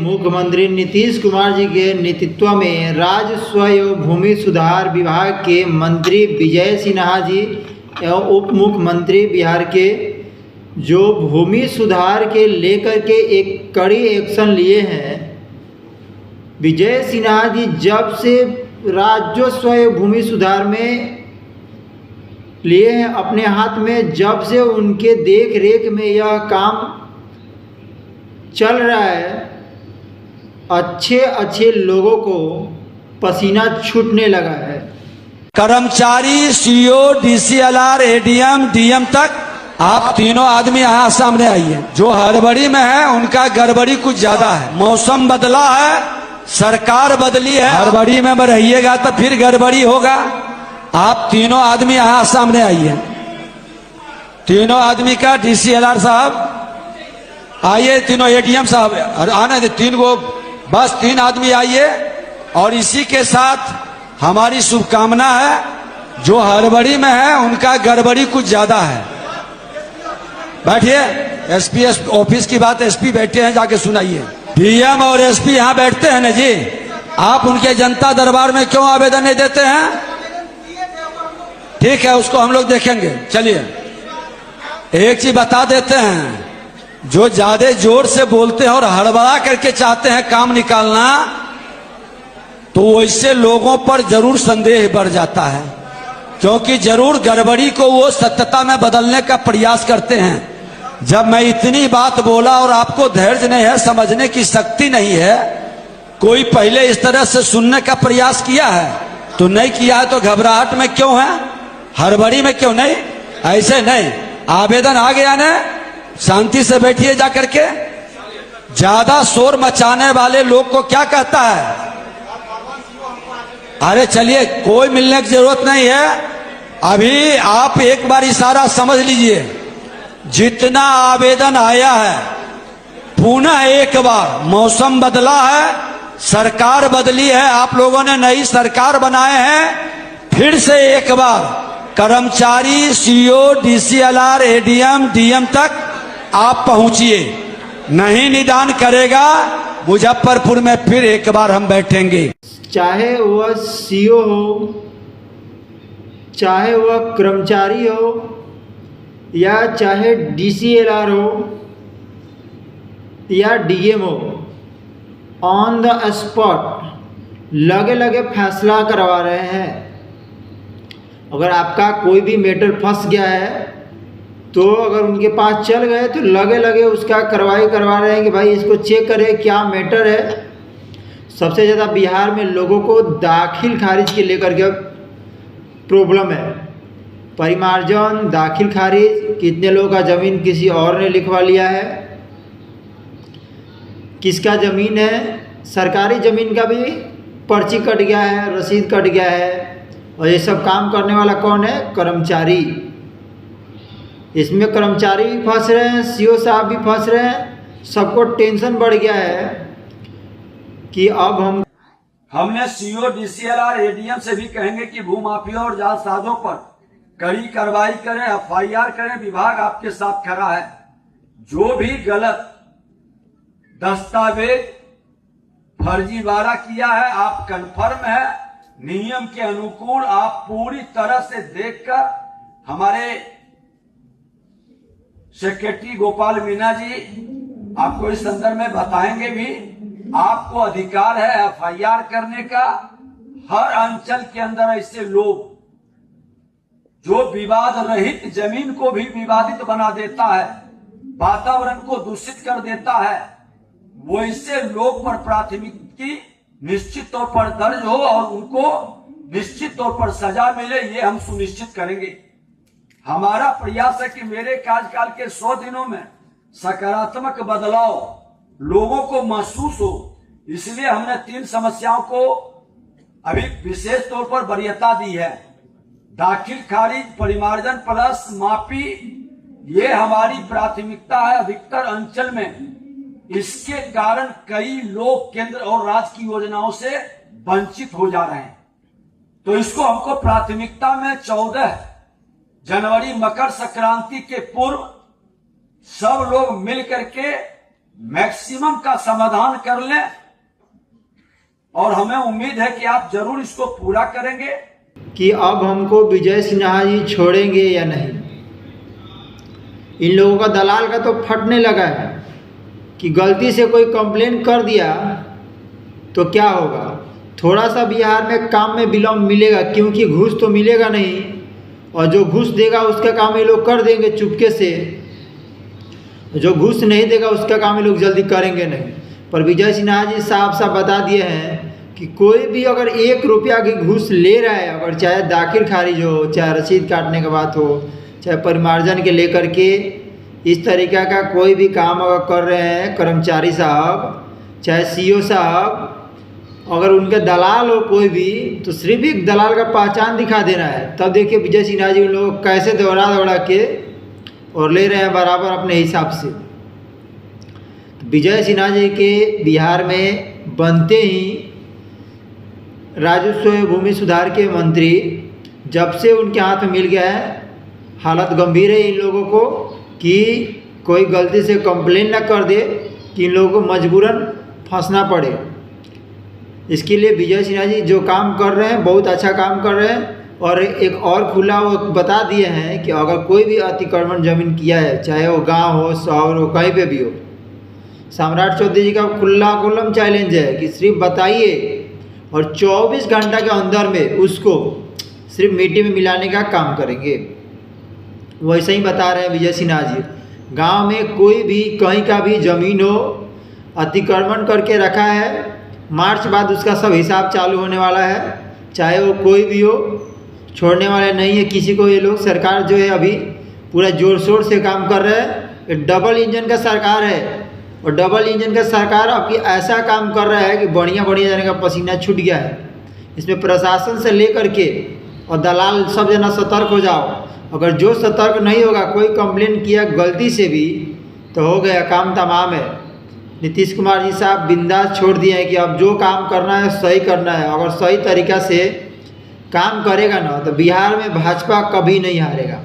मुख्यमंत्री नीतीश कुमार जी के नेतृत्व में राजस्व एवं भूमि सुधार विभाग के मंत्री विजय सिन्हा जी एवं उप मुख्यमंत्री बिहार के जो भूमि सुधार के लेकर के एक कड़ी एक्शन लिए हैं। विजय सिन्हा जी जब से राजस्व एवं भूमि सुधार में लिए हैं अपने हाथ में, जब से उनके देख रेख में यह काम चल रहा है, अच्छे अच्छे लोगों को पसीना छूटने लगा है। कर्मचारी, सीओ, डीसीएलआर, एडीएम, डीएम तक आप तीनों आदमी यहाँ सामने आइए। जो हड़बड़ी में है उनका गड़बड़ी कुछ ज्यादा है। मौसम बदला है, सरकार बदली है, हड़बड़ी में रहिएगा तो फिर गड़बड़ी होगा। आप तीनों आदमी यहाँ सामने आइए। तीनों आदमी का डीसीएलआर साहब आइए, तीनों एडीएम साहब आने दे, तीन को बस तीन आदमी आइए। और इसी के साथ हमारी शुभकामना है, जो हड़बड़ी में है उनका गड़बड़ी कुछ ज्यादा है। बैठिए, एसपी ऑफिस की बात एसपी बैठे हैं, जाके सुनाइए। डीएम और एसपी यहाँ बैठते हैं ना जी, आप उनके जनता दरबार में क्यों आवेदन नहीं देते हैं? ठीक है, उसको हम लोग देखेंगे। चलिए, एक चीज बता देते हैं, जो ज्यादा जोर से बोलते हैं और हड़बड़ा करके चाहते हैं काम निकालना, तो वैसे लोगों पर जरूर संदेह बढ़ जाता है, क्योंकि जरूर गड़बड़ी को वो सत्यता में बदलने का प्रयास करते हैं। जब मैं इतनी बात बोला और आपको धैर्य नहीं है, समझने की शक्ति नहीं है, कोई पहले इस तरह से सुनने का प्रयास किया है? तो नहीं किया है तो घबराहट में क्यों है, हड़बड़ी में क्यों? नहीं, ऐसे नहीं। आवेदन आ गया ना, शांति से बैठिए जा करके। ज्यादा शोर मचाने वाले लोग को क्या कहता है? अरे चलिए, कोई मिलने की जरूरत नहीं है। अभी आप एक बार इशारा समझ लीजिए, जितना आवेदन आया है पुनः एक बार, मौसम बदला है, सरकार बदली है, आप लोगों ने नई सरकार बनाए हैं, फिर से एक बार कर्मचारी, सीओ, डीसीएलआर, एडीएम, डीएम तक आप पहुंचिए। नहीं निदान करेगा मुजफ्फरपुर में फिर एक बार हम बैठेंगे। चाहे वह सीओ हो, चाहे वह कर्मचारी हो, या चाहे डीसीएलआर हो या डीएम हो, ऑन द स्पॉट लगे लगे फैसला करवा रहे हैं। अगर आपका कोई भी मैटर फंस गया है तो अगर उनके पास चल गए तो लगे लगे उसका कार्रवाई करवा रहे हैं कि भाई इसको चेक करें क्या मैटर है। सबसे ज़्यादा बिहार में लोगों को दाखिल खारिज के लेकर के प्रॉब्लम है। परिमार्जन, दाखिल खारिज, कितने लोगों का ज़मीन किसी और ने लिखवा लिया है, किसका ज़मीन है, सरकारी ज़मीन का भी पर्ची कट गया है, रसीद कट गया है। और ये सब काम करने वाला कौन है? कर्मचारी। इसमें कर्मचारी भी फंस रहे हैं, सीओ साहब भी फंस रहे हैं। सबको टेंशन बढ़ गया है कि अब हमने सीओ, डीसीएलआर, एडीएम से भी कहेंगे कि भूमाफिया और जालसाजों पर कड़ी कार्रवाई करें, एफआईआर करें। विभाग आपके साथ खड़ा है। जो भी गलत दस्तावेज फर्जीवाड़ा किया है, आप कन्फर्म है, नियम के अनुकूल आप पूरी तरह से देखकर हमारे सेक्रेटरी गोपाल मीना जी आपको इस संदर्भ में बताएंगे भी। आपको अधिकार है एफआईआर करने का। हर अंचल के अंदर ऐसे लोग जो विवाद रहित जमीन को भी विवादित बना देता है, वातावरण को दूषित कर देता है, वैसे लोग पर प्राथमिकी निश्चित तौर पर दर्ज हो और उनको निश्चित तौर पर सजा मिले, ये हम सुनिश्चित करेंगे। हमारा प्रयास है कि मेरे कार्यकाल के 100 दिनों में सकारात्मक बदलाव लोगों को महसूस हो। इसलिए हमने 3 समस्याओं को अभी विशेष तौर पर वरीयता दी है। दाखिल खारिज, परिमार्जन प्लस माफी, ये हमारी प्राथमिकता है अधिकतर अंचल में। इसके कारण कई लोग केंद्र और राज्य की योजनाओं से वंचित हो जा रहे हैं। तो इसको हमको प्राथमिकता में 14 जनवरी मकर संक्रांति के पूर्व सब लोग मिल करके मैक्सिमम का समाधान कर लें और हमें उम्मीद है कि आप जरूर इसको पूरा करेंगे। कि अब हमको विजय सिन्हा जी छोड़ेंगे या नहीं। इन लोगों का दलाल का तो फटने लगा है कि गलती से कोई कंप्लेन कर दिया तो क्या होगा। थोड़ा सा बिहार में काम में विलम्ब मिलेगा, क्योंकि घूस तो मिलेगा नहीं, और जो घूस देगा उसका काम ये लोग कर देंगे चुपके से, जो घूस नहीं देगा उसका काम ये लोग जल्दी करेंगे नहीं। पर विजय सिन्हा जी साफ साफ बता दिए हैं कि कोई भी अगर 1 रुपया की घूस ले रहा है, अगर चाहे दाखिल खारिज हो, चाहे रसीद काटने के बात हो, चाहे परिमार्जन के लेकर के इस तरीक़ा का कोई भी काम अगर कर रहे हैं कर्मचारी साहब, चाहे सीईओ साहब, अगर उनके दलाल हो कोई भी, तो सिर्फ एक दलाल का पहचान दिखा देना है। तब देखिए विजय सिन्हा जी उन लोगों को कैसे दौड़ा के और ले रहे हैं बराबर अपने हिसाब से। विजय सिन्हा जी के बिहार में बनते ही राजस्व भूमि सुधार के मंत्री जब से उनके हाथ में मिल गया है, हालत गंभीर है इन लोगों को कि कोई गलती से कंप्लेन ना कर दे कि इन लोगों को मजबूरन फंसना पड़े। इसके लिए विजय सिन्हा जी जो काम कर रहे हैं बहुत अच्छा काम कर रहे हैं। और एक और खुला वो बता दिए हैं कि अगर कोई भी अतिक्रमण जमीन किया है, चाहे वो गांव हो, शहर हो, कहीं पे भी हो, सम्राट चौधरी जी का खुला खुल्लम चैलेंज है कि सिर्फ बताइए और 24 घंटा के अंदर में उसको सिर्फ मिट्टी में मिलाने का काम करेंगे। वैसे ही बता रहे हैं विजय सिन्हा जी। गांव में कोई भी कहीं का भी ज़मीन हो अतिक्रमण करके रखा है, मार्च बाद उसका सब हिसाब चालू होने वाला है, चाहे वो कोई भी हो, छोड़ने वाले नहीं है किसी को। ये लोग सरकार जो है अभी पूरा जोर शोर से काम कर रहे हैं। ये डबल इंजन का सरकार है, और डबल इंजन का सरकार अब की ऐसा काम कर रहा है कि बढ़िया जाने का पसीना छूट गया है। इसमें प्रशासन से लेकर के और दलाल सब जना सतर्क हो जाओ। अगर जो सतर्क नहीं होगा, कोई कंप्लेन किया गलती से भी, तो हो गया, काम तमाम है। नीतीश कुमार जी साहब बिंदास छोड़ दिए हैं कि अब जो काम करना है सही करना है। अगर सही तरीक़ा से काम करेगा ना तो बिहार में भाजपा कभी नहीं हारेगा।